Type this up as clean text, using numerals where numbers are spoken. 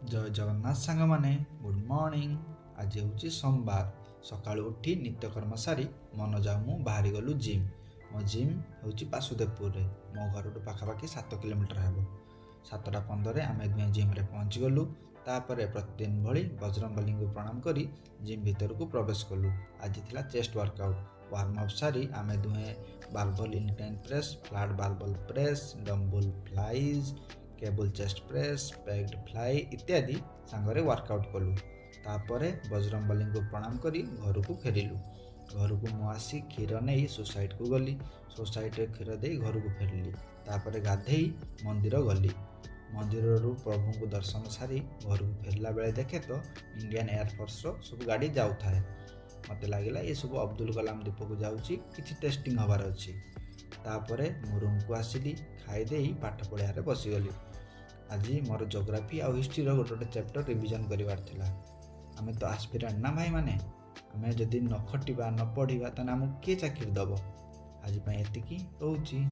जय जगन्नाथ सांग माने गुड मॉर्निंग। आज हूँ सोमवार। सकाळु उठी नित्यकर्म सारी मन जाऊ मु बाहरी गलु जिम। मो जिम हूँ बासुदेवपुर रे। मो घर पाखापाखि 7 किलोमीटर हेब। 7:15 आम दुहे जिम रे पहुँची गलु। तापर प्रतिदिन भली बजरंगबली को प्रणाम करी जिम भीतर को प्रवेश कलु। आज थिला चेस्ट वर्कआउट। वार्म अप सारी आम दुहे barbell incline press, flat barbell press, dumbbell flies, cable chest press, packed fly इत्यादि सांगरे वर्कआउट कलु। तापरे बजरंगबली को प्रणाम करी घर को फेरिलु। घर को मु आसी क्षीर नहीं सोसाइट को गली। सोसाइट क्षीर दे घर को फेरिली। तापरे गाधेई मंदिर गली। मंदिर रु प्रभु को दर्शन सारी घर को फेरला बेले देखे तो इंडियन एयरफोर्स रो सब गाड़ी जाऊ थाए। मते लागिला ये सब अब्दुल कलाम द्वीप को जाउची, किछि टेस्टिंग हबार अछि। तापरे मो रूम को आसिली, खाई देई पाठ पढ़ियारे बसीगली। आज मोर जोग्राफी आ हिस्ट्री रो गोटे चैप्टर रिविजन करिवार थिला। आमे तो आस्पिरेंट ना भाई माने, आमे जदि न खटिबा न पढ़िबा तने हमकु के चाकरी दबो। आज पई एतिकी रहउची।